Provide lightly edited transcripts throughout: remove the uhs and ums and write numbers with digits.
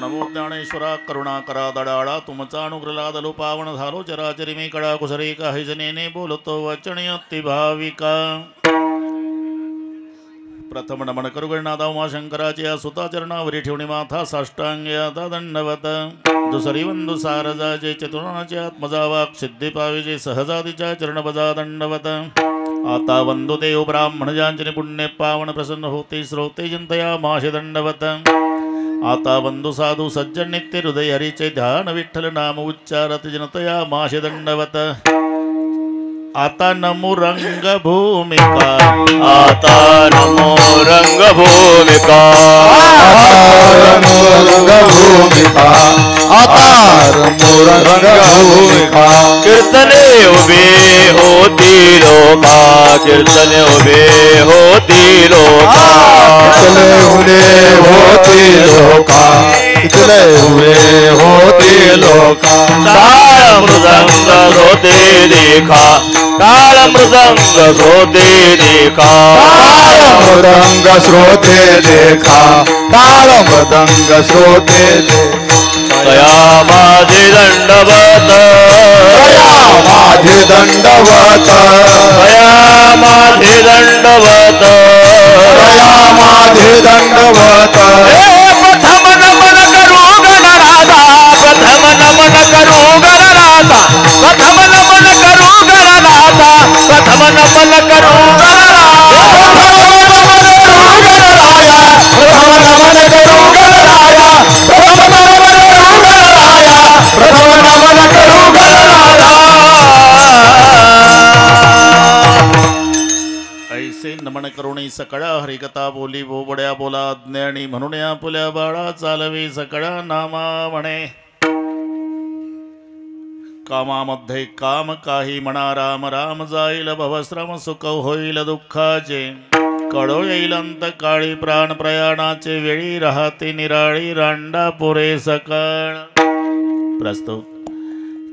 नमो ज्ञानेश्वरा करुणाकरा दडाळा तुमचा अनुग्रह दलो पावन झालो चराचरी मी कडा कुसरे काही जनेने बोलतो वचन अति भाविका प्रथम नमन करू गणनाथ उमाशंकराचे या सुताचरणावरी ठेवणी माथा साष्टांगे आता दंडवत दुसरी वंदू सारजाचे चतुर्णाचे आत्मजा वाक सिद्धी पाविजे सहजातीच्या चरण बजा दंडवत आता वंदू देव ब्राह्मण जांचने पुण्य पावन प्रसन्न होते श्रोते चिंतया माशे दंडवत आता वंदू साधू सज्जन नित्य हृदय हरीचे ध्यान विठ्ठल नाम उच्चारत जनतया माशे दंडवत आता नमो रंग भूमिका आता नमो रंग भूमिका आता नमो रंग भूमिका कीर्तने उभे होती लोका कीर्तने उभे होती लोका इथले उभे होती लोका इथले उभे होती लोका ताळ मृदंग होते देखा ताळ मृदंग होते देखा मृदंग श्रोते देखा ताळ मृदंग श्रोते तया माझे दंडवत तया माझे दंडवत तया माझे दंडवत तया माझे दंडवत प्रथम नमन करू गणराजा प्रथम नमन करू गणराजा प्रथम नमन करू गणराजा प्रथम नमन करू ऐसे नमन करुणी सकळा हरिकथा बोली बोबड्या बोला ज्ञानी म्हणून या पुल्या बाळा चालवी सकळा नामा म्हणे कामामध्ये काम काही म्हणा राम राम जाईल भवश्रम सुख होईल दुःखाचे कळो येईल अंत काळी प्राण प्रयाणाचे वेळी राहते निराळी रांडा पुरे सकाळ प्रस्तुत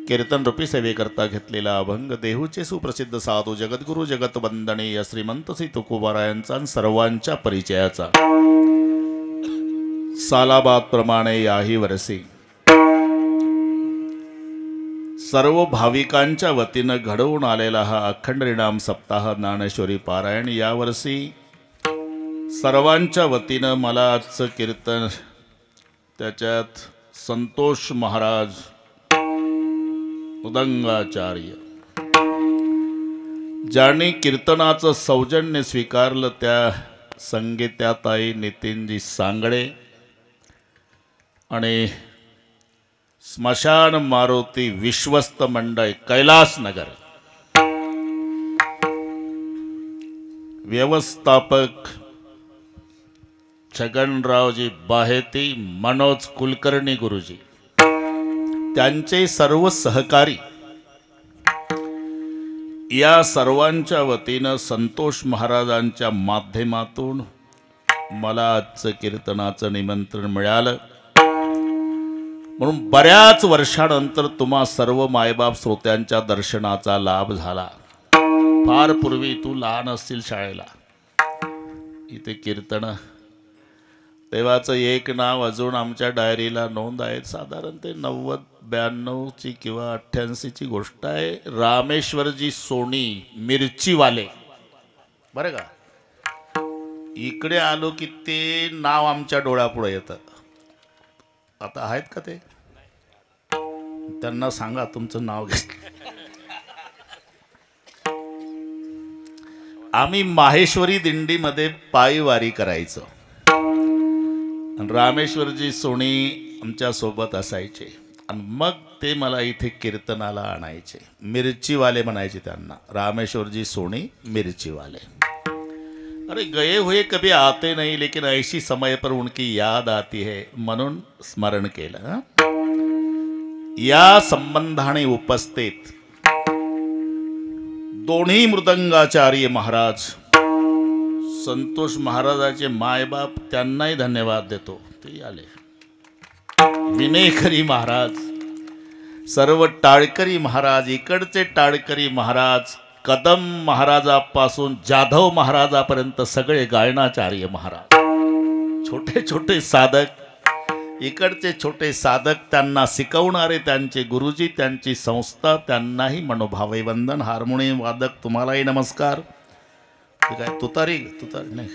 कीर्तन रूपी सेवेकरता घेतलेला अभंग देहूचे सुप्रसिद्ध साधू जगद्गुरु जगत वंदनीय श्रीमंत श्री तुकोबारायांचा आणि सर्वांच्या परिचयाचा सालाबाद प्रमाणे याही वर्षी सर्व भाविकांच्या वतीनं घडवून आलेला हा अखंड रिणाम सप्ताह ज्ञानेश्वरी पारायण यावर्षी सर्वांच्या वतीनं मला आजचं कीर्तन त्याच्यात संतोष महाराज मृदंगाचार्य ज्यांनी कीर्तनाचं सौजन्य स्वीकारलं त्या संगीताताई नितीनजी सांगडे आणि स्मशान मारुती विश्वस्त मंडळ कैलासनगर व्यवस्थापक छगनरावजी बाहेती मनोज कुलकर्णी गुरुजी त्यांचे सर्व सहकारी या सर्वांच्या वतीनं संतोष महाराजांच्या माध्यमातून मला आजचं कीर्तनाचं निमंत्रण मिळालं म्हणून बऱ्याच वर्षानंतर तुम्हा सर्व मायबाप श्रोत्यांच्या दर्शनाचा लाभ झाला. फार पूर्वी तू लहान असतील शाळेला इथे कीर्तन देवाचं एक नाव अजून आमच्या डायरीला नोंद आहेत. साधारण ते 90-92ची किंवा 88ची गोष्ट आहे. रामेश्वरजी सोनी मिरचीवाले बरं का. इकडे आलो की ते नाव आमच्या डोळ्यापुढे येतं. आता आहेत का ते? त्यांना सांगा तुमचं नाव घे. आम्ही माहेश्वरी दिंडीमध्ये पायीवारी करायचो. रामेश्वरजी सोनी आमच्या सोबत असायचे आणि मग ते मला इथे कीर्तनाला आणायचे. मिरचीवाले म्हणायचे त्यांना. रामेश्वरजी सोनी मिरचीवाले. अरे गए हुए कभी आते नहीं लेकिन ऐसी समय पर उनकी याद आती है म्हणून स्मरण केलं. या संबंधाने उपस्थित दोन्ही मृदंगाचार्य महाराज संतोष महाराजाचे मायबाप त्यांनाही धन्यवाद देतो. ते आले. विनेकरी महाराज, सर्व टाळकरी महाराज, इकडचे टाळकरी महाराज, कदम महाराजापासून जाधव महाराजापर्यंत सगळे गायनाचार्य महाराज, छोटे छोटे साधक इकडचे छोटे साधक, त्यांना शिकवणारे त्यांचे गुरुजी, त्यांची संस्था, त्यांनाही मनोभावे वंदन. हार्मोनियम वादक तुम्हालाही नमस्कार. ते काय तुतारी नाही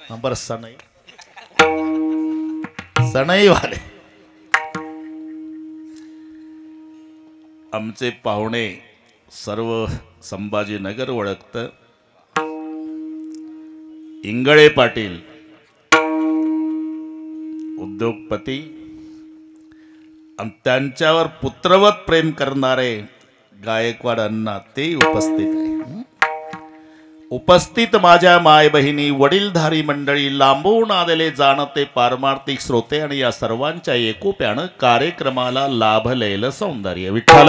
हा बरं सनई वाले आमचे पाहुणे सर्व संभाजीनगर ओळखतं. इंगळे पाटील उद्योगपती आणि त्यांच्यावर पुत्रवत प्रेम करणारे गायकवाड अण्णा ते उपस्थित आहे. उपस्थित माझ्या माय बहिणी, वडीलधारी मंडळी, लांबून आलेले जाणते पारमार्थिक श्रोते आणि या सर्वांच्या एकोप्यानं कार्यक्रमाला लाभलेलं सौंदर्य. विठ्ठल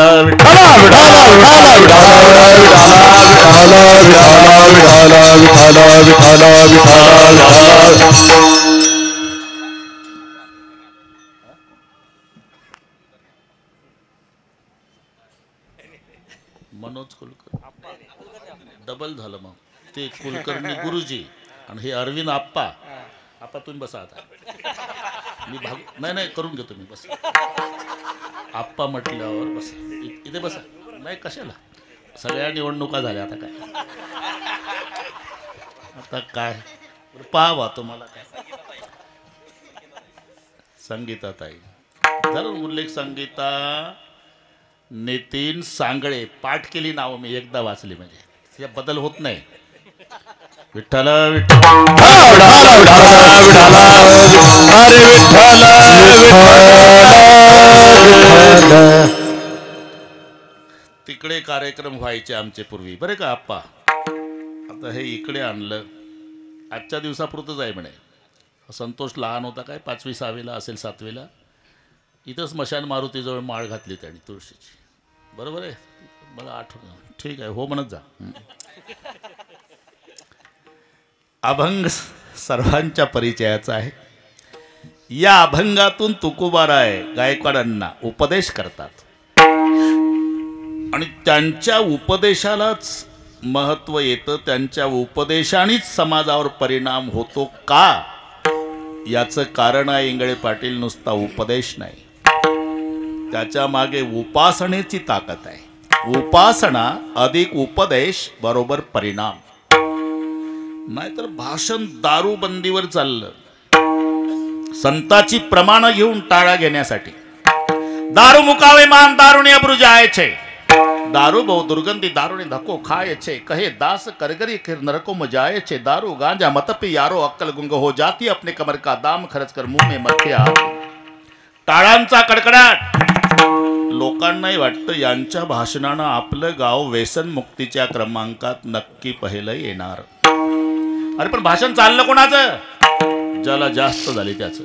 मनोज कुलकर्णी डबल झालं. मग ते कुलकर्णी गुरुजी आणि हे अरविंद आप्पा. आप्पा तुम्ही बसा आता. मी नाही करून घेतो मी. बस आप्पा म्हटल्यावर बस इथे बसा. नाही कशाला, सगळ्या निवडणुका झाल्या. आता काय पाहावा तुम्हाला काय. संगीता ताई जर उल्लेख. संगीता नितीन सांगळे पाठ केली नाव मी एकदा वाचली म्हणजे त्या बदल होत नाही. विठ्ठल तिकडे कार्यक्रम व्हायचे आमचे पूर्वी बरे का आप्पा. आता हे इकडे आणलं. आजच्या दिवसापुरतंच आहे म्हणे. संतोष लहान होता काय 5वी 6वीला असेल 7वीला. इथं स्मशान मारुतीजवळ माळ घातली त्यांनी तुळशीची. बरोबर आहे मला आठवण. ठीक आहे हो म्हणत जा. अभंग सर्वांच्या परिचयाचा आहे. या अभंगातून तुकोबाराय गायकवाडांना उपदेश करतात आणि त्यांच्या उपदेशालाच महत्त्व येतं. त्यांच्या उपदेशानेच समाजावर परिणाम होतो का याचं कारण आहे इंगळे पाटील नुसता उपदेश नाही, त्याच्या मागे उपासनेची ताकद आहे. उपासना अधिक उपदेश बरोबर परिणाम. नाहीतर भाषण दारूबंदीवर चाललं. संताची प्रमाण घेऊन टाळा घेण्यासाठी. दारू मुकावे मान दारुणे अब्रू जायचे. दारू बहु दुर्गंधी दारुणे धक्को खायचे. कहे दास करगरी खिर नरको मजाए छे. दारू गांजा मतपी यारो अक्कल गुंग हो जाती. अपने कमर का दाम खर्च कर मुंह में मथे आती. टाळांचा कडकडाट. लोकांनाही वाटतं यांच्या भाषणानं आपलं गाव व्यसन मुक्तीच्या क्रमांकात नक्की पहिलं येणार. अरे पण भाषण चाललं कोणाचं? ज्याला जास्त झाली त्याचं.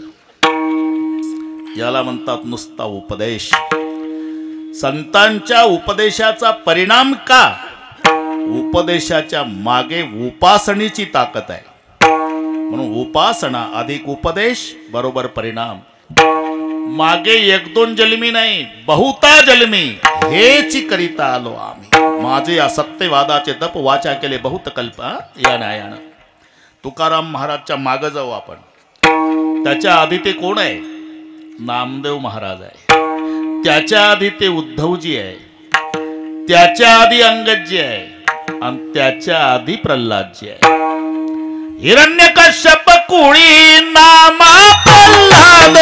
याला म्हणतात नुसता उपदेश. संतांच्या उपदेशाचा परिणाम का? उपदेशाच्या मागे उपासनेची ताकद आहे. म्हणून उपासना अधिक उपदेश बरोबर परिणाम. मागे 1-2 जन्मी नाही बहुता जन्मी हेच करिता आलो आम्ही. माझे या सत्यवादाचे दप वाचा केले बहुत कल्प. या न्यायानं तुकाराम महाराजच्या मागे जाऊ आपण. त्याच्या आधी ते कोण आहे? नामदेव महाराज आहे. त्याच्या आधी ते उद्धवजी आहे. त्याच्या आधी अंगदजी आहे आणि त्याच्या आधी प्रल्हादजी आहे. हिरण्यकश्यप कुळी नामा प्रल्हाद.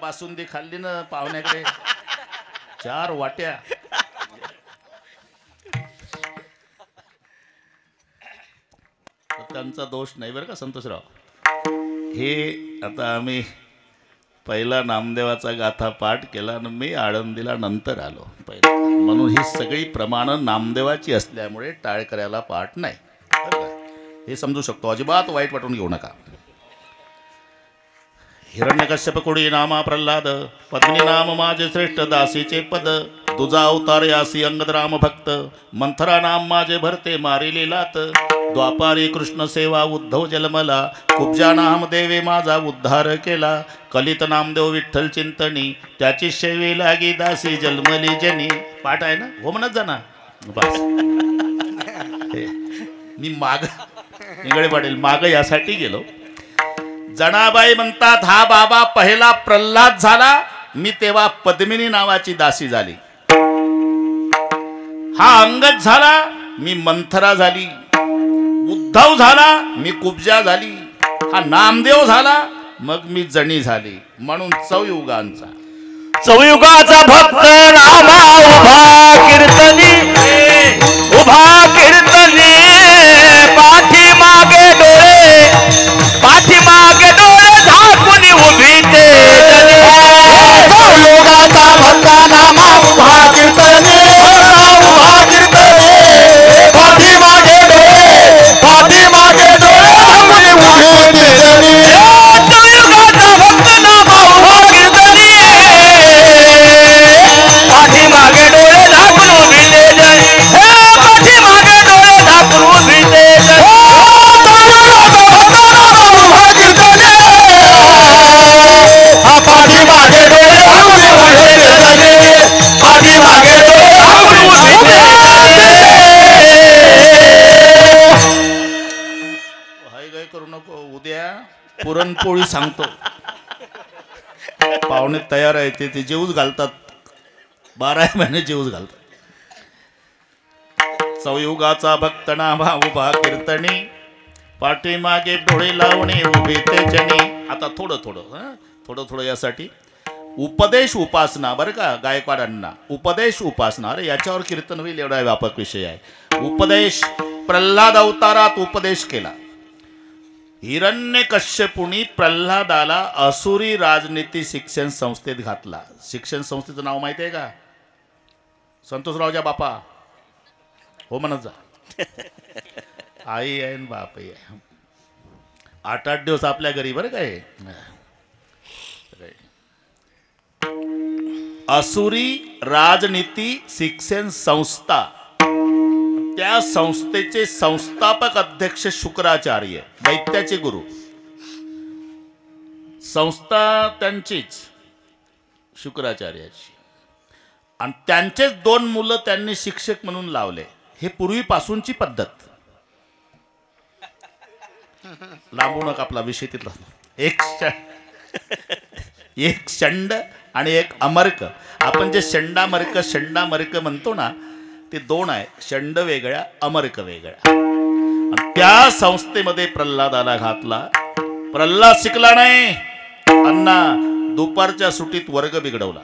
बासुंदी खाल्ली ना पाहुण्याकडे 4 वाट्या. त्यांचा दोष नाही बरं का संतोषराव. हे आता आम्ही पहिला नामदेवाचा गाथा पाठ केला आणि मी आळंदीला नंतर आलो पहिला, म्हणून ही सगळी प्रमाणं नामदेवाची असल्यामुळे टाळकऱ्याला पाठ नाही बरं का? हे समजू शकतो, अजिबात वाईट वाटून घेऊ नका. हिरण्यकश्यप कुडी नामा प्रल्हाद, पद्मिनी नाम माझे श्रेष्ठ दासीचे पद, तुझा अवतार यासी अंगद राम भक्त, मंथरा नाम माझे भरते मारिले लात, द्वापारी कृष्ण सेवा उद्धव जन्मला, कुब्जा नाम देवे माझा उद्धार केला, कलित नामदेव विठ्ठल चिंतनी, त्याची शेवी लागी दासी जन्मली जनी. पाठ आहे ना, हो म्हणत जा ना बस. मी माग इंगळे पाटील माग यासाठी गेलो. जनाबाई म्हणतात हा बाबा पहिला प्रल्हाद झाला, मी तेव्हा पद्मिनी नावाची दासी झाली. हा अंगद झाला, मी मंथरा झाली. उद्धव झाला, मी कुब्जा झाली. हा नामदेव झाला, मग मी जणी झाली. म्हणून चौयुगांचा चौयुगाचा भक्त नामा उभा कीर्तनी, उभा कीर्तनी, पाठी मागे डोळे, पाठी मागे डोळे झाकून उभी ते जनी. चौयुगाचा भक्त नामा उभा कीर्तनी, उभा कीर्तनी, पाठी मागे डोळे, पाठी मागे डोळे झाकून उभी ते जनी. चौयुगाचा भक्त नामा उभा कीर्तनी, पाठी मागे डोळे झाकून उभी ते जनी. पाठी मागे डोळे झाकून उभी ते जनी. पाठी मागे डोळे झाकून उभी ते जनी. पाठी मागे डोळे झाकून उभी ते हाय गाय करू नको. उद्या पुरणपोळी सांगतो. पाहुणे तयार आहे, ते जेवूच घालतात. 12 महिने जेवूच घालतात. चौयुगाचा भक्त नामा उभा कीर्तनी, पाठीमागे डोळे लावणे उभे ते जनी. आता थोडं थोडं यासाठी उपदेश उपासना बरं का गायकवाडांना. उपदेश उपासना, अरे याच्यावर कीर्तन होईल एवढा व्यापक विषय आहे. उपदेश, प्रल्हाद अवतारात उपदेश केला. हिरण्यकश्यपुनी प्रल्हादाला असुरी राजनीती शिक्षण संस्थेत घातला. शिक्षण संस्थेचं नाव माहिती आहे का? संतोषरावच्या बापा हो म्हणत जा. आई आहे आणि बाप आहे. 8-8 दिवस आपल्या घरी बरं काय. असुरी राजनीती शिक्षण संस्था, त्या संस्थेचे संस्थापक अध्यक्ष शुक्राचार्य, दैत्याचे गुरु. संस्था त्यांचीच शुक्राचार्याची, आणि त्यांचेच 2 मुलं त्यांनी शिक्षक म्हणून लावले. हे पूर्वीपासूनची पद्धत. लांबू नका, आपला विषय तिथला. एक शंड आणि एक अमर्क. आपण जे शंडामर्क म्हणतो ना, ते 2 आहे. शंड वेगळ्या, अमर्क वेगळ्या. आणि त्या संस्थेमध्ये प्रल्हादाला घातला. प्रल्हाद शिकला नाही. अण्णा दुपारच्या सुट्टीत वर्ग बिघडवला.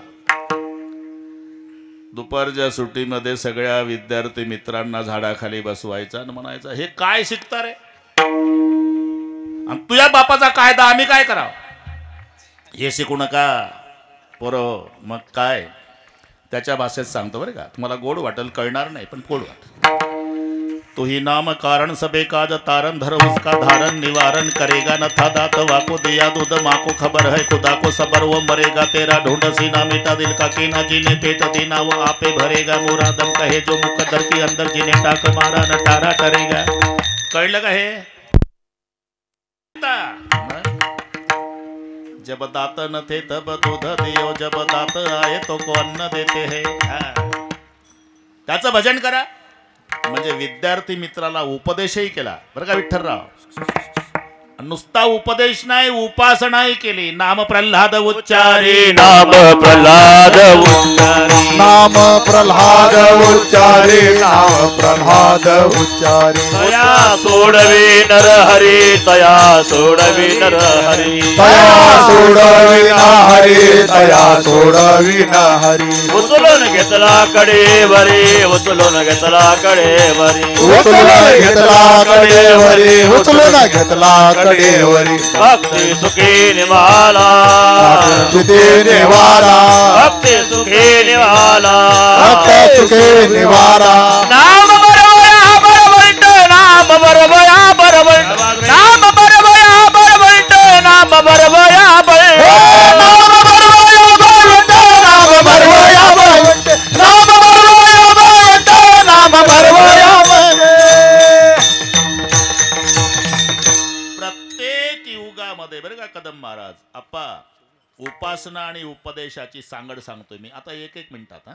दुपारच्या सुट्टीमध्ये सगळ्या विद्यार्थी मित्रांना झाडाखाली बसवायचा आणि म्हणायचा, हे काय शिकता रे, आणि तुझ्या बापाचा कायदा आम्ही काय करावं, हे शिकू नका पोरं. मग काय, त्याच्या भाषेत सांगतो बरं का, तुम्हाला गोड वाटेल, कळणार नाही पण गोड वाटेल. तो ही नाम कारण सबे काज तारण धर उसका धारण निवारण करेगा न था दात वाको दिया दूध माको खबर है खुदा को सबर वो मरेगा तेरा ढूंढ सीना मिटा दिल का कीना जीने पेट दीना वो आपे भरेगा मुरादम कहे जो मुकद्दर के अंदर जिने टाक मारा न टारा टरेगा. कळलं का हे? जब दात न थे तब दूध दियो, जब दात आए तो को अन्न देते है. त्याचं भजन करा. म्हणजे विद्यार्थी मित्राला उपदेशही केला बरं का विठ्ठलराव. नुसता उपदेश नाही उपासनाही केली. नाम प्रल्हाद उच्चारी नाम प्रल्हाद उच्चारी नाम प्रल्हाद उच्चारी नाम प्रल्हाद उच्चारी तया सोडवी नर हरी तया सोडवी नर हरी तया सोडविना हरी तया सोडविना हरी उचलून घेतला कडेवरी उचलून घेतला कडेवरी उचलून घेतला कडेवरी उचलून घेतला कडेवरी भक्ती सुखी निवाला भक्ती निवारा भक्ती सुखी निवाला भक्ती सुखे निवारा नाम बरोबया बरोबरट नाम बरोबया बरोबरट नाम बरोबया बरोबरट नाम बरोबया बरोबरट नाम बरोबया बरोबरट नाम बरोबया बरोबरट नाम बरोबया बरोबरट नाम बरोबया बरोबरट प्रत्येक युगामध्ये बरं का कदम महाराज आप्पा उपासना आणि उपदेशाची सांगड सांगतोय मी आता एक मिनिटात. हा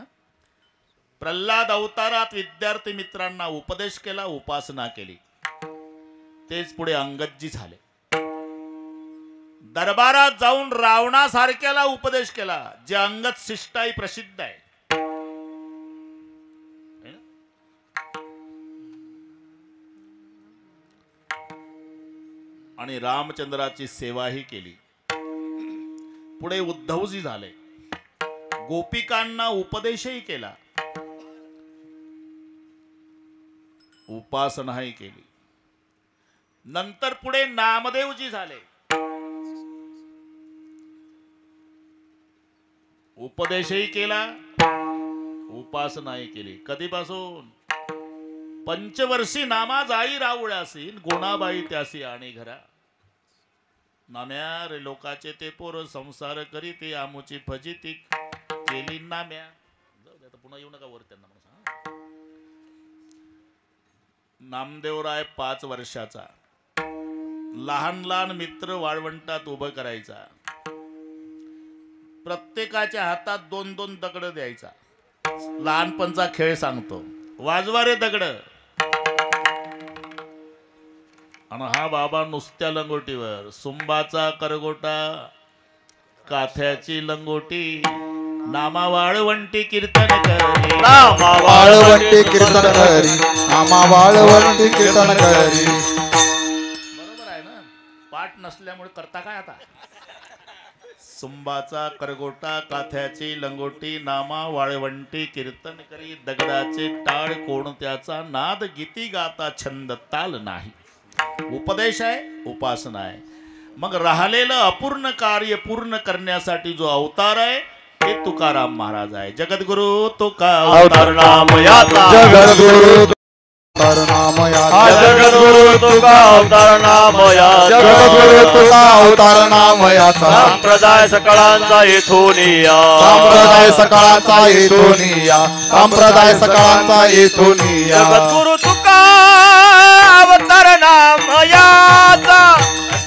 प्रल्हाद अवतारात विद्यार्थी मित्रांना उपदेश केला उपासना केली. तेच पुढे अंगदजी झाले. दरबारात जाऊन रावणासारख्याला उपदेश केला जे अंगद शिष्टाई प्रसिद्ध आहे. आणि रामचंद्राची सेवाही केली. पुढे उद्धवजी झाले. गोपिकांना उपदेशही केला उपासनाही केली. नंतर पुढे नामदेवजी झाले. उपदेशही केला उपासनाही केली. कधीपासून पंचवर्षी नामा जाई रावळ्यासी गुणाबाई त्यासी आणि घरा नाम्या रे लोकाचे ते पोर संसार करी ते आमुची फजिती केली नाम्या. जाऊ दे आता पुन्हा येऊ नका वर त्यांना म्हणून सांग. नामदेवराय 5 वर्षाचा लहान लहान मित्र वाळवंटात उभं करायचा. प्रत्येकाच्या हातात 2-2 दगड द्यायचा. लहानपणचा खेळ सांगतो. वाजवा रे दगड. आणि हा बाबा नुसत्या लंगोटीवर सुंबाचा करगोटा काथ्याची लंगोटी नामा वाळवंटी कीर्तन करी नामा वाळवंटी कीर्तन करी नामा वाळवंटी कीर्तन करी. बरोबर आहे ना. पाठ नसल्यामुळे करता काय आता. सुंबाचा करगोटा काथ्याची लंगोटी नामा वाळवंटी कीर्तन करी दगडाचे टाळ कोणत्याचा नाद गीती गाता छंद ताल नाही. उपदेश आहे उपासना आहे. मग राहिलेलं अपूर्ण कार्य पूर्ण करण्यासाठी जो अवतार आहे ते तुकाराम महाराज आहे. जगद्गुरु तुका अवतार नाम याचा जगद्गुरु अवतार नाम याचा जगद्गुरु तुका अवतार नाम याचा जगद्गुरु तुका अवतार नाम याचा संप्रदाय सकळांचा येथून या संप्रदाय सकाळचा येथून या संप्रदाय सकाळचा येथून या जगद्गुरु तुका अवतार नाम याचा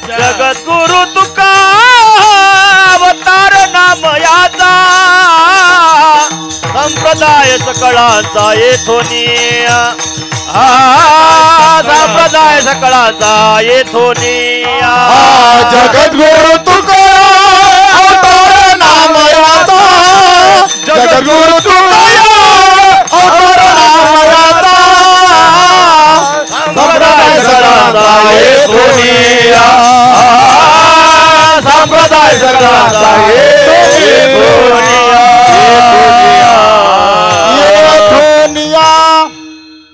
जगद्गुरु तुका अवतार नाम याचा संप्रदाय सकळांचा येथून या संप्रदाय सकळांचा येथून या जगद्गुरु तुका अवतार नाम याचा जगद्गुरु तुका अवतार नाम याचा संप्रदाय सकाळचा येथून या संप्रदाय सकाळचा येथून या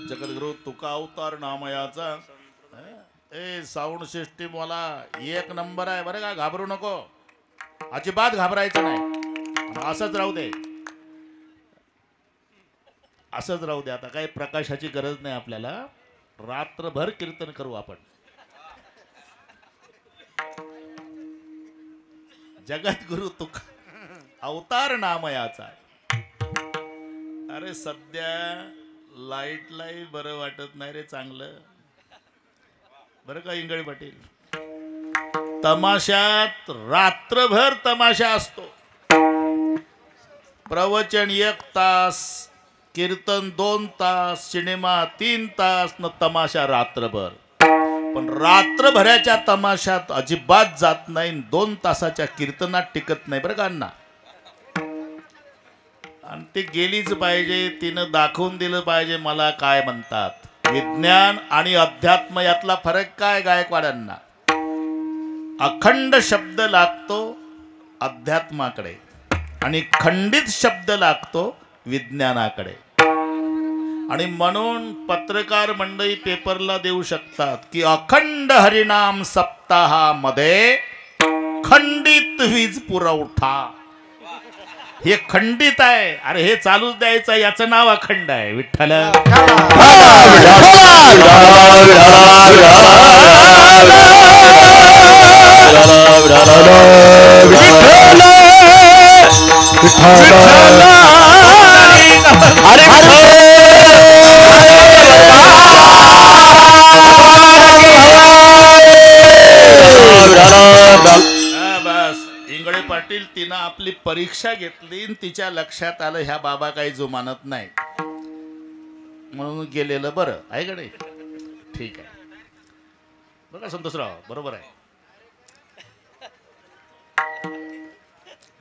जगद्गुरु तुका अवतार नामयाचा. ए साऊंड सिस्टीम वाला 1 नंबर आहे बरं का. घाबरू नको. अजिबात घाबरायचं नाही. असंच राहू दे. असंच राहू दे. आता काही प्रकाशाची गरज नाही आपल्याला. रात्रभर कीर्तन करू आपण. जगद्गुरु तुका अवतार नामयाचा. अरे सध्या लाईटलाही बरं वाटत नाही रे चांगलं बरं का इंगळे पाटील. तमाशात रात्रभर तमाशा असतो. प्रवचन 1 तास, कीर्तन 2 तास, सिनेमा 3 तास न तमाशा रात्रभर. पण रात्रभराच्या तमाशात अजिबात जात नाही, 2 तासाच्या कीर्तनात टिकत नाही बरं का अण्णा. आणि ते गेलीच पाहिजे, तिनं दाखवून दिलं पाहिजे मला काय म्हणतात. विज्ञान आणि अध्यात्म यातला फरक काय गायकवाडांना? अखंड शब्द लागतो अध्यात्माकडे आणि खंडित शब्द लागतो विज्ञानाकडे. आणि म्हणून पत्रकार मंडळी पेपरला देऊ शकतात की अखंड हरिनाम सप्ताहामध्ये खंडित वीज पुरवठा. हे खंडित आहे, अरे हे चालूच द्यायचं, याचं नाव अखंड आहे. विठ्ठल बस. इंगळे पाटील तिनं आपली परीक्षा घेतली आणि तिच्या लक्षात आलं ह्या बाबा काही जुमानत नाही म्हणून गेलेलं बरं आहे का नाही. ठीक आहे बघा संतोषराव, बरोबर आहे.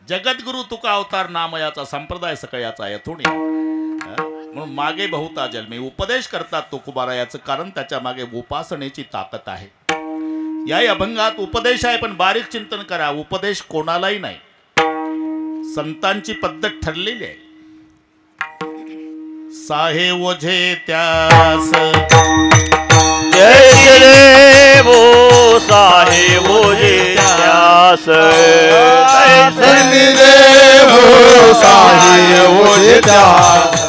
जगद्गुरु तुका अवतार नामयाचा संप्रदाय सकळयाचा यथुणी. म्हणून मागे बहुता जन्मे उपदेश करतात तुकोबारायाचं कारण त्याच्या मागे उपासनेची ताकद आहे. याही अभंगात उपदेश आहे, पण बारीक चिंतन करा. उपदेश कोणालाही नाही, संतांची पद्धत ठरलेली आहे. साहे ओझे त्यास जय देवो साहे ओझे त्यास देवो साहे ओझे त्यास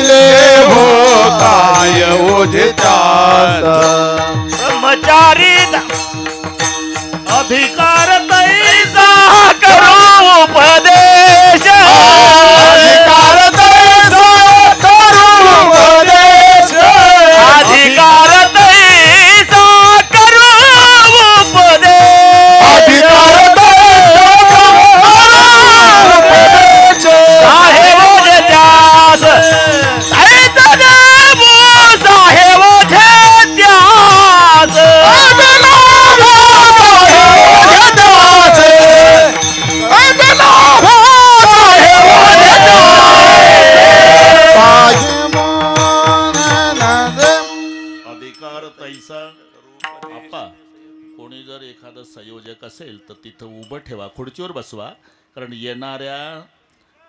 देवो साहे ओझे त्यास ब्रह्मचारी अधिकार तैसा करो उपदेश अधिकार तैसा करो उपदेश अधिकार तैसा करो उपदेश अधिकार तैसा करो उपदेश साहे ओझे त्यास देवो साहे ओझे त्यास अधिकार तैसा. आप्पा, कोणी जर एखादं संयोजक असेल तर तिथं उभं ठेवा, खुर्चीवर बसवा. कारण येणाऱ्या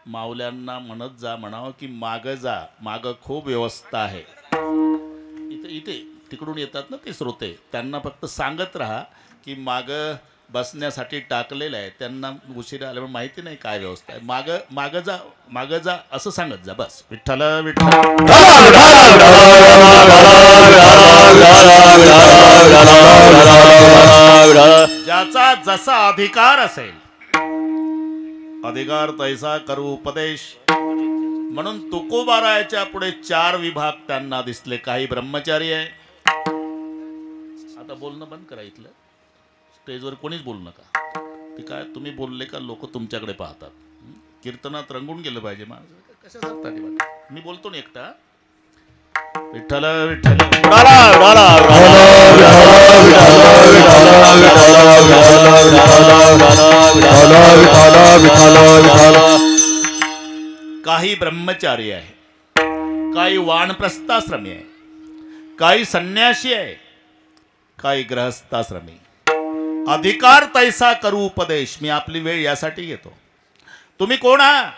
माऊल्यांना म्हणत जा, म्हणावं की मागं जा, मागं खूप व्यवस्था आहे. इथे इथे तिकडून येतात ना ते श्रोते, त्यांना फक्त सांगत राहा की मागं बसण्यासाठी टाकलेलं आहे. त्यांना उशिरा आल्यामुळे माहिती नाही काय व्यवस्था आहे. मागं जा, मागं जा असं सांगत जा. बस. विठ्ठल विठ्ठल. ज्याचा जसा अधिकार असेल, अधिकार तैसा करू उपदेश. म्हणून तुकोबारायाच्या पुढे 4 विभाग त्यांना दिसले. काही ब्रह्मचारी आहे. आता बोलणं बंद करा, इथलं स्टेजवर कोणीच बोलू नका. ते काय तुम्ही बोलले का लोक तुमच्याकडे पाहतात. कीर्तनात रंगून गेलं पाहिजे माणसं. कशासाठी मी बोलतो ना एकटा. विठ्ठल विठ्ठल. काही ब्रह्मचारी आहे, काही वानप्रस्थाश्रमी आहे, काही संन्यासी आहे, काही ग्रहस्थाश्रमी. अधिकार तैसा करू उपदेश. मी आपली वेळ यासाठी घेतो. तुम्ही कोण आहात?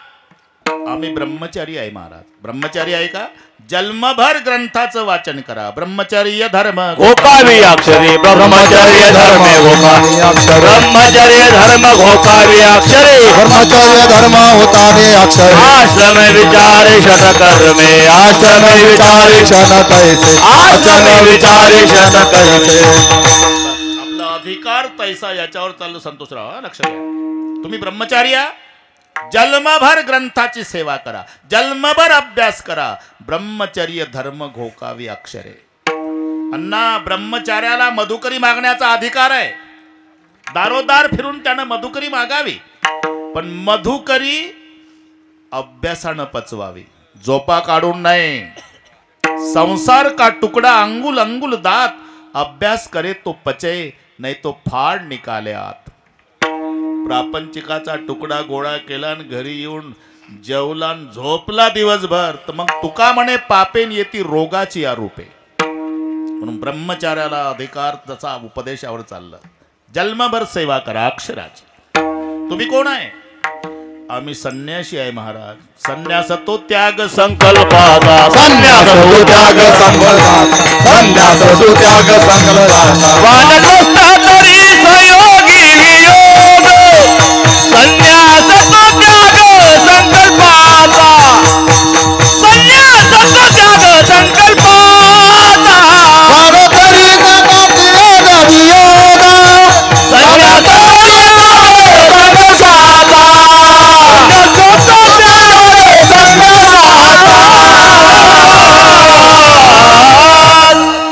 आम्ही ब्रह्मचारी आहे महाराज. ब्रह्मचारी आहे का? जन्मभर ग्रंथाचं वाचन करा. ब्रह्मचर्य धर्म घोकावी अक्षरे ब्रह्मचर्य धर्म घोकावी अक्षरे ब्रह्मचर्य धर्म घोकावी अक्षरे ब्रह्मचर्य धर्म होतावे अक्षर आश्रम विचारे शत कर्मे आश्रम विचारे क्षण कैसे आश्रम विचारे शत कैसे. आपला अधिकार तैसा याच्यावर चाललं संतोषराव. लक्ष द्या. तुम्ही ब्रह्मचारी आहात. जन्मभर ग्रंथाची सेवा करा, जन्मभर अभ्यास करा. ब्रह्मचर्य धर्म घोकावी अक्षरे. अण्णा, ब्रह्मचार्याला मधुकरी मागण्याचा अधिकार आहे. दारोदार फिरून त्यानं मधुकरी मागावी, पण मधुकरी अभ्यासानं पचवावी, झोपा काढून नाही. संसार का टुकड़ा अंगुल अंगुल दात, अभ्यास करे तो पचे नाही तो फाड निकाले आत. प्रापंचिकाचा तुकडा गोळा केला आणि घरी येऊन जेवला झोपला दिवसभर, तर मग तुका म्हणे पापेन येती रोगाची आरोपे. म्हणून ब्रह्मचार्याला अधिकार त्याचा उपदेशावर चाललं. जन्मभर सेवा करा अक्षराची. तुम्ही कोण आहे? आम्ही संन्यासी आहे महाराज. संन्यास तो त्याग संकल्पाचा, संन्यास तो त्याग संकल्पाचा, संन्यास तो त्याग संकल्पाचा. वानप्रस्थ तरी संयोगी वियोग, संन्यास तो त्याग संकल्पाचा, संन्यास तो त्याग संकल्पाचा. वानतरी त्याग वियोग, संन्यास तो त्याग संकल्पाचा.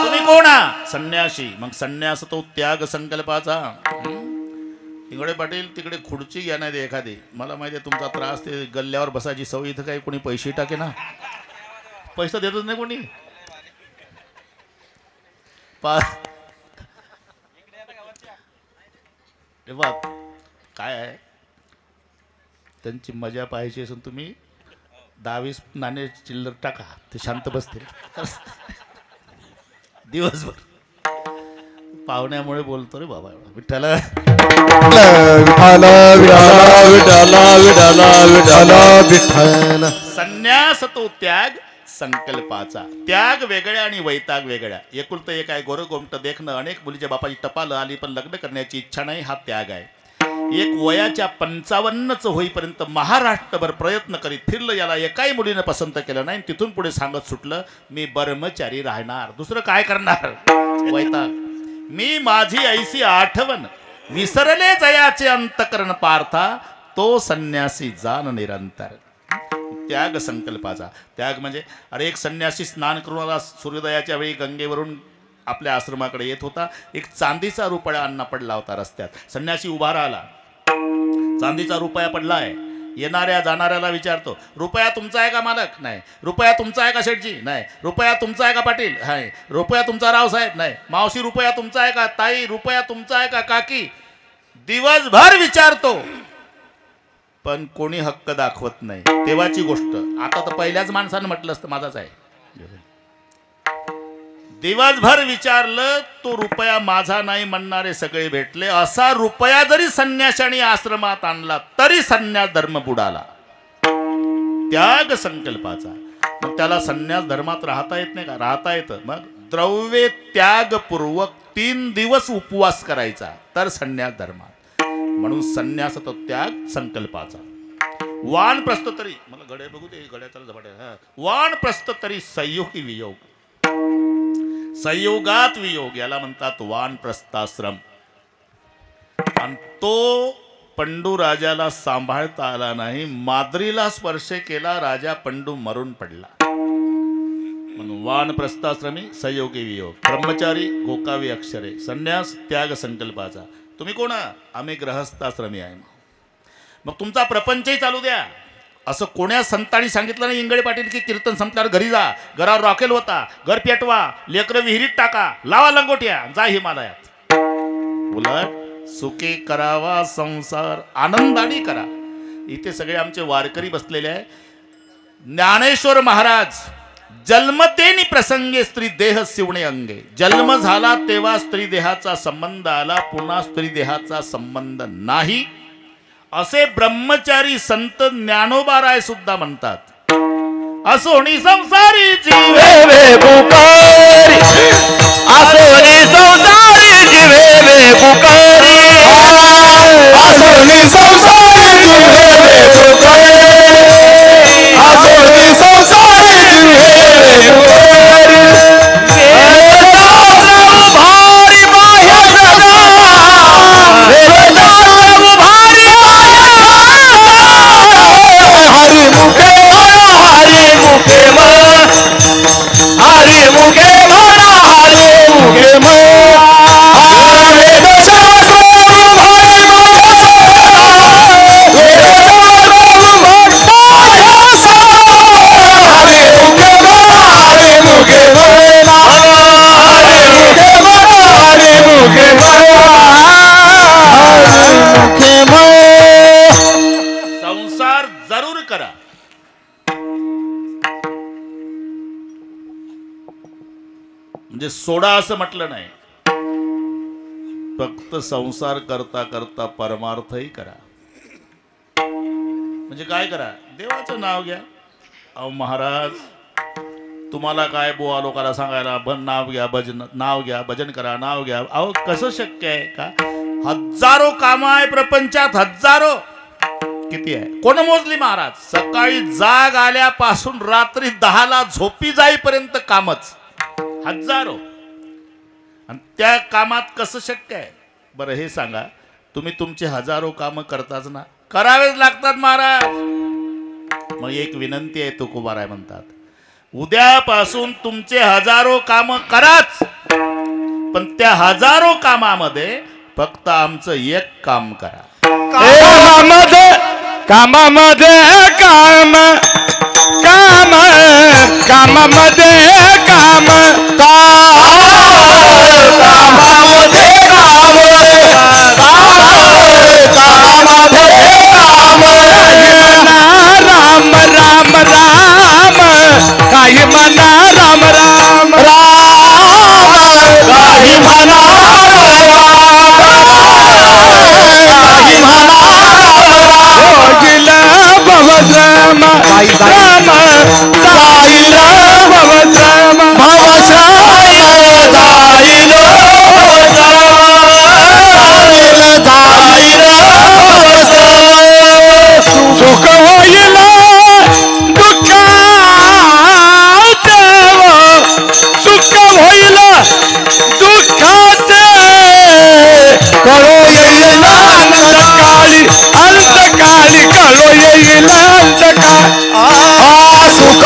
तुम्ही कोण आहात? संन्यासी. मग संन्यास तो त्याग संकल्पाचा. इंगळे पाटील तिकडे खुर्ची घ्या नाही दे एखादी. मला माहिती आहे तुमचा त्रास, ते गल्ल्यावर बसायची सवय. इथं काही कोणी पैसे टाके ना, पैसा देतच नाही कोणी. बघ काय आहे, त्यांची मजा पाहायची असून तुम्ही 10-20 नाणे चिल्लर टाका, ते शांत बसतील दिवसभर. पाहुण्यामुळे बोलतो रे बाबा. विठ्ठल संन्यास तो त्याग संकल्पाचा. त्याग वेगळ्या आणि वैताग वेगळ्या. एकुलतं एक आहे गोरं गोमट देखणं. अनेक मुलीच्या बापाची टपाल आली पण लग्न करण्याची इच्छा नाही, हा त्याग आहे. एक वयाच्या 55च होईपर्यंत महाराष्ट्रभर प्रयत्न करीत फिरलं, याला एकाही मुलीनं पसंत केलं नाही. तिथून पुढे सांगत सुटलं, मी ब्रह्मचारी राहणार, दुसरं काय करणार. वैताग. मी माझी ऐसी आठवण विसरले जयाचे अंतकरण पार्था, तो संन्यासी जाण निरंतर. त्याग संकल्पाचा. त्याग म्हणजे अरे एक संन्यासी स्नान करून आला सूर्योदयाच्या वेळी गंगेवरून आपल्या आश्रमाकडे येत होता. एक चांदीचा रुपया अन्ना पडला होता रस्त्यात. संन्यासी उभा राहिला, चांदीचा रुपया पडलाय. येणाऱ्या जाणाऱ्याला विचारतो, रुपया तुमचा आहे का मालक? नाही. रुपया तुमचा आहे का शेठजी? नाही. रुपया तुमचा आहे का पाटील? नाही. रुपया तुमचा रावसाहेब? नाही. मावशी रुपया तुमचा आहे का? ताई रुपया तुमचा आहे का? काकी? दिवसभर विचारतो पण कोणी हक्क दाखवत नाही. तेव्हाची गोष्ट. आता तर पहिल्याच माणसानं म्हटलं असतं माझाच आहे. दिवसभर विचारलं, तो रुपया माझा नाही म्हणणारे सगळे भेटले. असा रुपया जरी संन्याशाने आश्रमात आणला तरी संन्यास धर्म बुडाला. त्याग संकल्पाचा. मग त्याला संन्यास धर्मात राहता येत नाही का? राहता येतं. मग द्रव्य त्यागपूर्वक 3 दिवस उपवास करायचा तर संन्यास धर्मात. म्हणून संन्यास तो त्याग संकल्पाचा. वानप्रस्थ तरी, मला गड्या बघू दे, गड्याचा झपाट्या. वानप्रस्थ तरी संयोगी वियोग. संयोगात वियोग याला म्हणतात वानप्रस्थाश्रम. आणि तो पंडू राजाला सांभाळता आला नाही. माद्रीला स्पर्श केला, राजा पंडू मरून पडला. म्हणून वानप्रस्थाश्रमी संयोगी वियोग. ब्रह्मचारी गोकावी अक्षरे. संन्यास त्याग संकल्पाचा. तुम्ही कोण? आम्ही ग्रहस्थाश्रमी आहे. मग तुमचा प्रपंचही चालू द्या. असं कोण्या संतांनी सांगितलं नाही इंगळे पाटील की कीर्तन संपल्यावर घरी जा, घरावर रॉकेल होता, घर पेटवा, लेकरं विहिरीत टाका, लावा लंगोट्या, जा हिमालयात. उलट सुखी करावा संसार, आनंदाने करा. इथे सगळे आमचे वारकरी बसलेले आहे. ज्ञानेश्वर महाराज, जन्मतेनी प्रसंगे स्त्री देह शिवणे अंगे. जन्म झाला तेव्हा स्त्री देहाचा संबंध आला, पुन्हा स्त्री देहाचा संबंध नाही, असे ब्रह्मचारी संत ज्ञानोबाराय सुद्धा म्हणतात. असोनी संसारी जीवे वे पुकारी, असोनी संसारी जीवे वे पुकारी, असोनी संसारी जीवे वे पुकारी, असोनी संसारी जीवे वे पुकारी. भारी बाह्य सदा, भारी हरि मुखे हरी मुखे हरी मुखे म्हणा, हरी मुखे वेद शास्त्र भारी करा. म्हणजे सोडा असं म्हटलं नाही, फक्त संसार करता करता परमार्थही करा. म्हणजे काय करा, देवाचं नाव घ्या. अहो महाराज, तुम्हाला काय बुवा लोकांना सांगायला नाव घ्या, भजन नाव घ्या, भजन करा, नाव घ्या. अहो कसं शक्य आहे का? हजारो कामं आहे प्रपंचात, हजारो. किती आहे कोण मोजली महाराज? सकाळी जाग आल्यापासून रात्री 10ला झोपी जाईपर्यंत कामच हजारो. आणि त्या कामात कसं शक्य आहे बरं हे सांगा. तुम्ही तुमचे हजारो कामं करताच ना, करावेच लागतात महाराज. मग एक विनंती आहे, तुकोबाराय म्हणतात, उद्यापासून तुमचे हजारो कामं कराच, पण त्या हजारो कामामध्ये फक्त आमचं एक काम करा. कामामध्ये काम कामामध्ये काम राम राम राम काही म्हणा राम राम काही म्हणा भवश्रम राम जाईल भवश्रम सुख होईल दुःखात सुख होईल दुःखात कळो येईल अंतकाळी अंतकाळी कळो येईल अंतकाळी सुख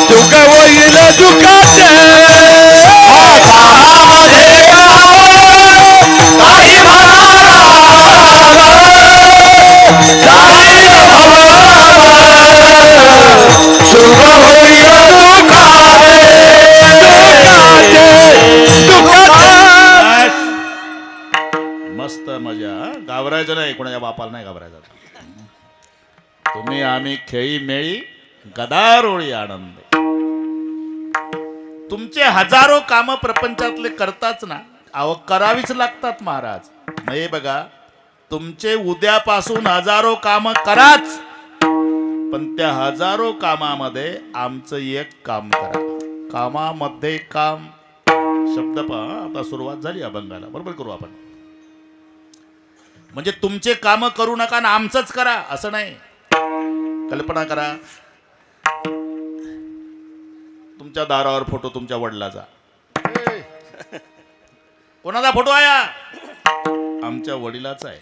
दुःख होईल दुःखाचे मस्त मजा. घाबरायचं नाही, कोणाच्या बापाला नाही घाबरायचं. तुम्ही आम्ही खेळी मेळी गदारोळी आनंद. तुमचे हजारो कामं प्रपंचातले करताच ना, अहो करावीच लागतात महाराज. हे बघा, तुमचे उद्यापासून हजारो कामं कराच, पण त्या हजारो कामामध्ये आमचं एक काम करा. कामामध्ये काम शब्द पहा, आता सुरुवात झाली अभंगाला, बरोबर करू आपण. म्हणजे तुमचे कामं करू नका ना आमचंच करा असं नाही. कल्पना करा, तुमच्या दारावर फोटो तुमच्या वडिलाचा. कोणाचा फोटो आहे? आमच्या वडिलाचा आहे.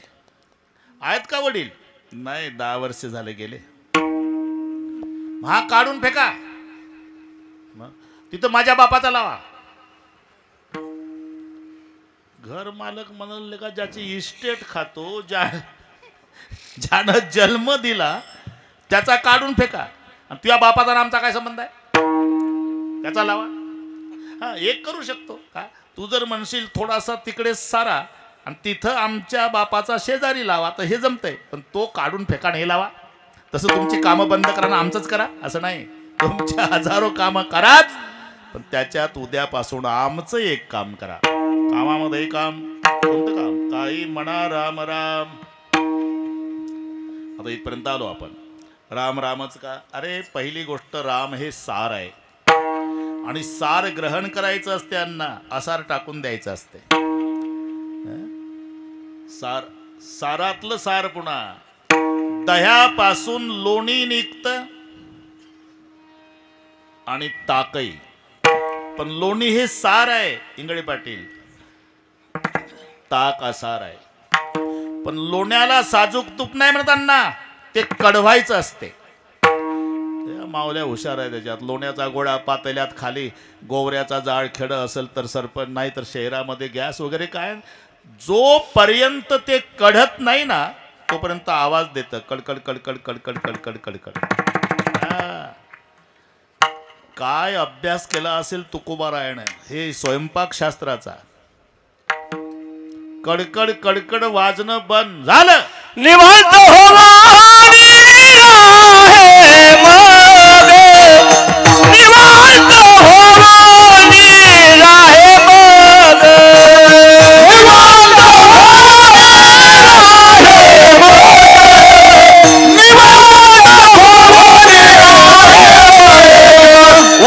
आहेत का वडील? नाही, 10 वर्ष झाले गेले. हा काढून फेका. तिथं माझ्या बापाचा लावा. घर मालक म्हणले का ज्याची इस्टेट खातो, ज्यानं जन्म दिला त्याचा काढून फेका. आणि तुझ्या बापाचा आमचा काय संबंध आहे? त्याचा लावा. हा एक करू शकतो का, तू जर म्हणशील थोडासा तिकडे सारा आणि तिथं आमच्या बापाचा शेजारी लावा तर हे जमतंय, पण तो काढून फेका आणि हे लावा. तसं तुमची कामं बंद करा ना आमचंच करा असं नाही. तुमच्या हजारो कामं कराच, पण त्याच्यात उद्यापासून आमचं एक काम करा. कामामध्ये काम कोणतं काम? काही म्हणा राम राम. आता इथपर्यंत आलो आपण. राम रामच का? अरे पहिली गोष्ट, राम हे सार आहे आणि सार ग्रहण करायचं असते, अण्णा असार टाकून द्यायचं असते. सार सारातलं सार पुन्हा दह्यापासून लोणी निघतं आणि ताकही, पण लोणी हे सार आहे इंगळे पाटील, ताक असार आहे. पण लोण्याला साजूक तूप नाही म्हणताना ते कडवायचं असते. मावल्या हुशार आहे त्याच्यात. लोण्याचा गोळा पातेल्यात खाली, गोवऱ्याचा जाळ खेळ असेल तर सरपंच, नाही तर शहरामध्ये गॅस वगैरे काय. जोपर्यंत ते कढत नाही ना तोपर्यंत आवाज देतं कडकड कडकड कडकड कडकड कडकड. काय अभ्यास केला असेल तुकोबारायण हे स्वयंपाक शास्त्राचा. कडकड कडकड वाजणं बंद झालं. निवांत होवानी राहे मग, निवांत होवानी राहे मग, निवांत होवानी राहे मग, निवांत होवानी राहे मग.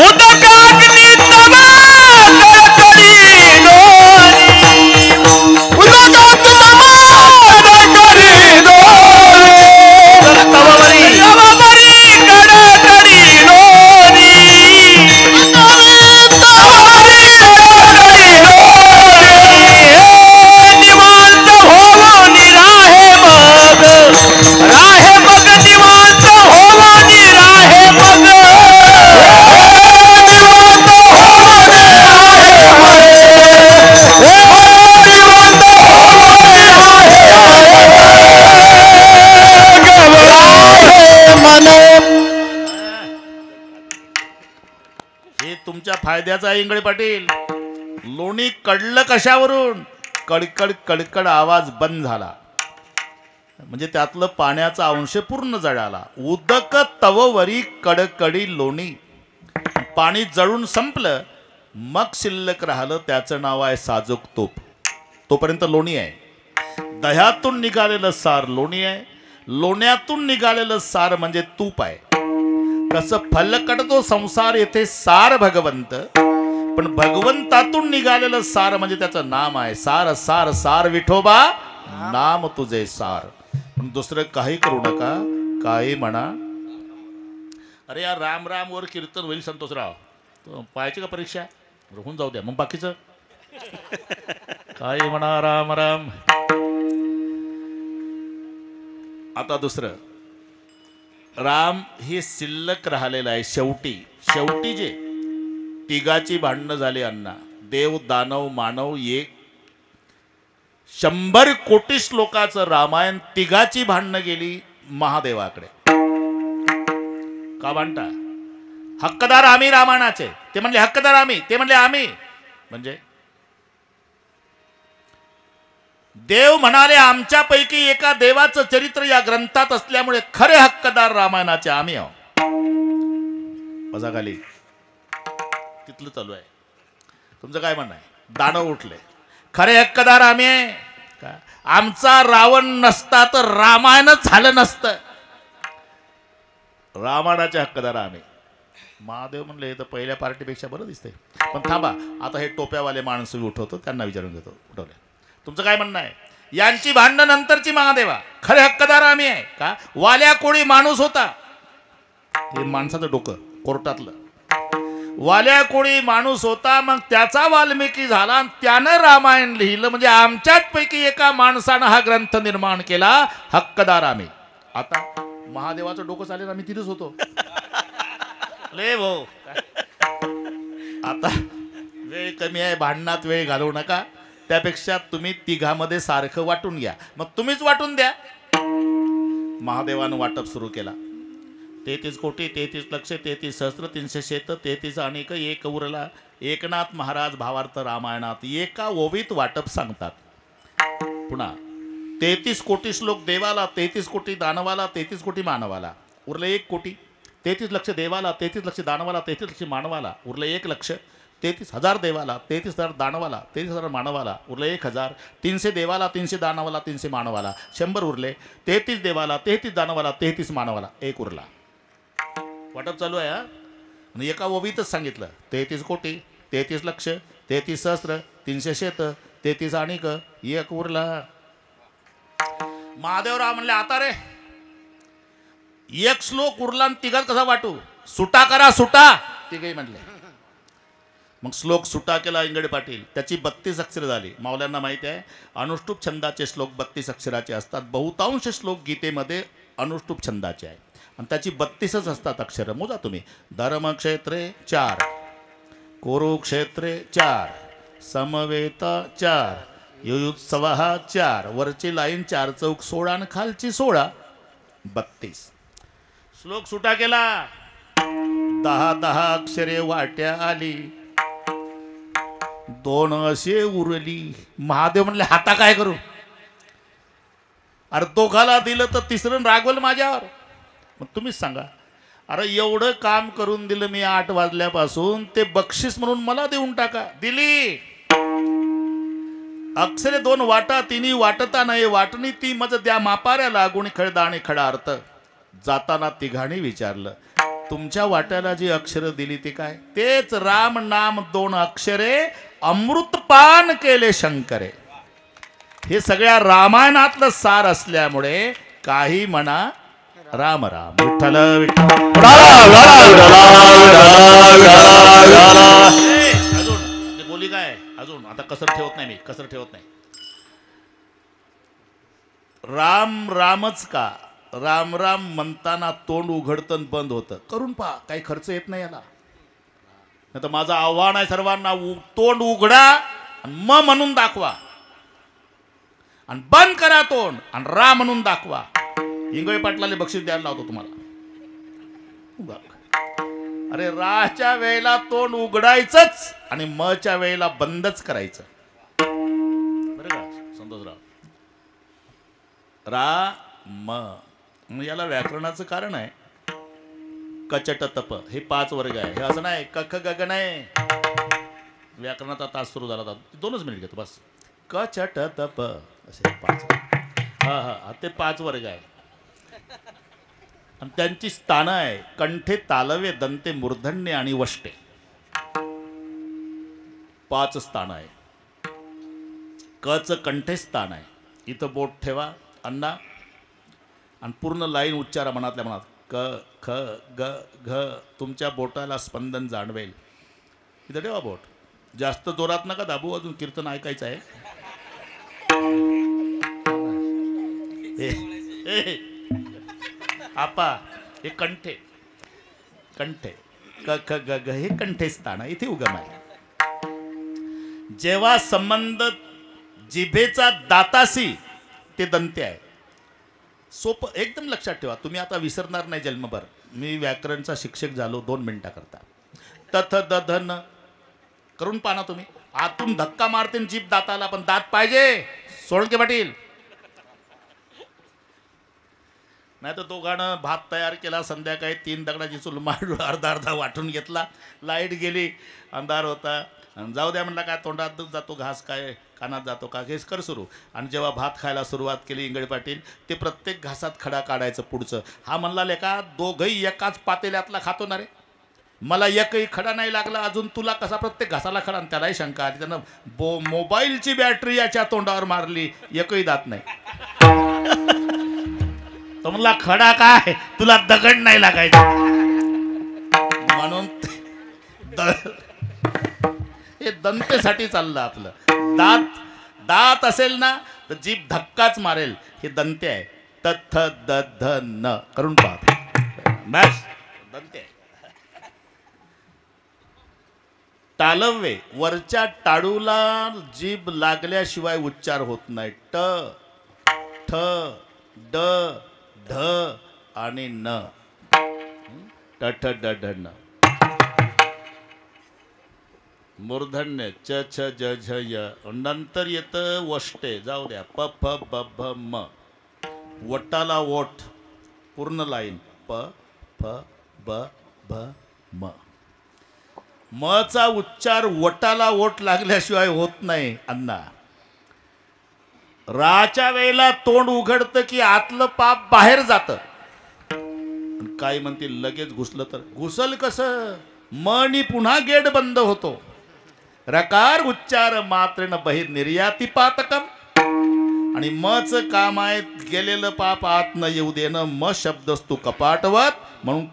उदकाग्नी तमा कडकडी दोनी, उदकाग्नी तमा कडकडी दोनी, तवावरी कडकडी दोनी, तवावरी कडकडी दोनी. निवांत होवानी राहे मग, राहे मग, निवांत होवानी राहे मग, निवांत होवानी राहे मग, निवांत होवानी राहे मन. हे तुमच्या फायद्याचं आहे इंगळे पाटील. लोणी कडलं कशावरून? कडकड कडकड आवाज बंद झाला म्हणजे त्यातलं पाण्याचा अंश पूर्ण जळाला. उदक तववरी कडकडी लोणी. पाणी जळून संपलं मग शिल्लक राहिलं त्याचं नाव आहे साजूक तूप. तोपर्यंत लोणी आहे. दह्यातून निघालेलं सार लोणी आहे. लोण्यातून निघालेलं सार म्हणजे तूप आहे. कसं फलकडतो संसार येथे सार भगवंत, पण भगवंतातून निघालेलं सार म्हणजे त्याचं नाम आहे. सार सार सार विठोबा नाम तुझे सार. पण दुसरं काही करू नका, काही म्हणा. अरे या राम राम वर कीर्तन होईल संतोषराव. पाहायची का परीक्षा? होऊन जाऊ द्या मग बाकीचं काही म्हणा राम राम. आता दुसरं राम हे शिल्लक राहिलेलं आहे. शेवटी शेवटी जे तिघाची भांडणं झाली अण्णा, देव दानव मानव एक 100 कोटी श्लोकाचं रामायण तिघाची भांडणं गेली महादेवाकडे. का भांडता? हक्कदार आम्ही रामायणाचे. ते म्हणले हक्कदार आम्ही, ते म्हणले आम्ही. म्हणजे देव म्हणाले आमच्यापैकी एका देवाचं चरित्र या ग्रंथात असल्यामुळे खरे हक्कदार रामायणाचे आम्ही आहोत. बसा खाली. तिथलं चालू आहे. तुमचं काय म्हणणं आहे? दानव उठले. खरे हक्कदार आम्ही आहे का? आमचा रावण नसता तर रामायणच झालं नसतं. रामायणाचे हक्कदार आम्ही. महादेव म्हणले हे तर पहिल्या पार्टीपेक्षा बरं दिसतंय. पण थांबा, आता हे टोप्यावाले माणसं उठवतो, त्यांना विचारून घेतो. उठवले. तुमचं काय म्हणणं आहे? यांची भांडणं नंतरची महादेवा. खरे हक्कदार आम्ही आहे का? वाल्या कोळी माणूस होता. हे माणसाचं डोकं कोर्टातलं. वाल्या कोळी माणूस होता, मग त्याचा वाल्मिकी झाला आणि त्यानं रामायण लिहिलं. म्हणजे आमच्याच पैकी एका माणसानं हा ग्रंथ निर्माण केला. हक्कदार आम्ही. आता महादेवाचं डोकं चालेल, आम्ही तिथेच होतो. ले भाऊ आता वेळ कमी आहे, भांडणात वेळ घालवू नका. त्यापेक्षा तुम्ही तिघामध्ये सारखं वाटून घ्या. मग तुम्हीच वाटून द्या. महादेवानं वाटप सुरू केला. 33 कोटी 33 लक्ष 33 सहस्त्र 300 शेत 33 अनेक एक उरला. एकनाथ महाराज भावार्थ रामायणात एका ओवीत वाटप सांगतात. पुन्हा 33 कोटी श्लोक देवाला, 33 कोटी दानवाला, 33 कोटी मानवाला, उरलं 1 कोटी. 33 लक्ष देवाला, 33 लक्ष दानवाला, 33 लक्ष मानवाला, उरलं 1 लक्ष. 33,000 देवाला, 33,000 दानवाला, 33,000 मानवाला, उरलं 1,000. 300 देवाला, 300 दानवाला, 300 मानवाला, 100 उरले. 33 देवाला, 33 दानवाला, 33 मानवाला, 1 उरला. वाटप चालू आहे. आणि एका ओवीतच सांगितलं 33 कोटी 33 लक्ष 33 सहस्त्र 300 शेत 33 अणिक 1 उरला. महादेवराव म्हणले आता रे 1 श्लोक उरला आणि तिघात कसा वाटू? सुटा करा सुटा. तिघही म्हणले. मग श्लोक सुटा केला इंगळे पाटील. त्याची 32 अक्षर झाली. मावल्यांना माहिती आहे अनुष्टुप छंदाचे श्लोक 32 अक्षराचे असतात. बहुतांश श्लोक गीतेमध्ये अनुष्टुप छंदाची आहे आणि त्याची 32च असतात अक्षरं. मोजा तुम्ही. धर्मक्षेत्रे 4, कुरुक्षेत्रे 4, समवेत 4, युयुत्सव 4, वरची लाईन 4 चौक 16 आणि खालची 16, 32. श्लोक सुटा केला. 10 अक्षरे वाट्या आली, 2 असे उरली. महादेव म्हणले हाता काय करू? अरे दोघाला दिलं तर तिसरं रागवल माझ्यावर. मग तुम्हीच सांगा. अरे एवढं काम करून दिलं मी 8 वाजल्यापासून, ते बक्षीस म्हणून मला देऊन टाका. दिली. अक्षरे 2 वाटा, तिन्ही वाटता नाही वाटणी ती मज द्या मापाऱ्याला, गुणी खळदा आणि खडा अर्थ. जाताना तिघाणी विचारलं, तुमच्या वाट्याला जी अक्षरं दिली ते काय? तेच राम नाम 2 अक्षरे अमृतपान केले शंकरे. हे सगळ्या रामायणातलं सार असल्यामुळे काही म्हणा राम राम विठ्ठल विठ्ठल. अजून बोली काय? अजून आता कसर ठेवत नाही मी, कसर ठेवत नाही. राम रामच का? राम राम म्हणताना तोंड उघडतं बंद होतं. करून पहा, काही खर्च येत नाही याला. नाही तर माझं आव्हान आहे सर्वांना, तोंड उघडा म म्हणून दाखवा आणि बंद करा तोंड आणि रा म्हणून दाखवा. इंगळे पाटलाले बक्षीस द्यायला लावतो तुम्हाला. अरे राच्या वेळेला तोंड उघडायचंच आणि मच्या वेळेला बंदच करायचं. बरं का संतोषराव? रा म याला व्याकरणाचं कारण आहे. कचट तप हे 5 वर्ग आहे. हे असं नाही कख गग नाही. व्याकरणाचा तास सुरू झाला होता, 2च मिनिट घेतो बस. कचट तप असे 5. हा ते 5 वर्ग आहे आणि त्यांची स्थानं आहे. कंठे, तालवे, दंते, मूर्धन्य आणि वष्टे. 5 स्थानं आहे. कच कंठे स्थान आहे. इथं बोट ठेवा अण्णा आणि पूर्ण लाईन उच्चारा मनातल्या मनात. क ख ग घ. तुमच्या बोटाला स्पंदन जाणवेल. इथं ठेवा बोट. जास्त जोरात नका दाबू, अजून कीर्तन ऐकायचं आहे. आपा हे कंठे, कंठे क ख ग घ हे कंठे स्थान आहे. इथे उगम आहे. जेव्हा संबंध जिभेचा दातासी ते दंते आहे. सोपं एकदम लक्षात ठेवा. तुम्ही आता विसरणार नाही जन्मभर. मी व्याकरणचा शिक्षक झालो 2 मिनिटाकरता. तथ दधन करून पाना तुम्ही. आतून धक्का मारते जीभ दाताला, पण दात पाहिजे. सोळंके पाटील नाही तर दोघांना भात तयार केला. संध्याकाळी 3 दगडाची चूल मांडून अर्धा वाटून घेतला. लाईट गेली, अंधार होता. जाऊ द्या म्हणला, काय तोंडात जातो घास, काय कानात जातो का, घेस कर सुरू. आणि जेव्हा भात खायला सुरुवात केली इंगळे पाटील, ते प्रत्येक घासात खडा काढायचं पुढचं. हा म्हणला, लेका दोघंही एकाच पातेल्यातला खातो ना रे, मला एकही खडा नाही लागला अजून, तुला कसा प्रत्येक घासाला खडा? आणि त्यालाही शंका आली. त्यानं मोबाईलची बॅटरी याच्या तोंडावर मारली, एकही दात नाही. तो म्हणला, खडा काय, तुला दगड नाही लागायचा. म्हणून हे दंतेसाठी चाललं आपलं. दात असेल ना तर जीभ धक्काच मारेल. हे दंते आहे. तथ दध न करून पाहत बस दंते. टालवे वरच्या टाळूला जीभ लागल्याशिवाय उच्चार होत नाही. ट ठ ड ढ आणि न. ट ठ ड ढ न. मूर्धन्य च छ ज झ य. नंतर येतं वष्टे. जाऊ द्या. प फ ब भ म. वटाला ओठ पूर्ण लाईन. प फ ब भ म. मचा उच्चार वटाला ओठ लागल्याशिवाय होत नाही अण्णा. राच्या वेळेला तोंड उघडतं की आतलं पाप बाहेर जातं. काय म्हणतील लगेच घुसलं तर घुसल कसं? मनी पुन्हा गेट बंद होतो. रकार उच्चार मात्रेन बहिर निर्याती पातकम. आणि मच काम आहे गेलेलं पाप आत न येऊ देणं. म शब्दस्तू कपाटवत म्हणून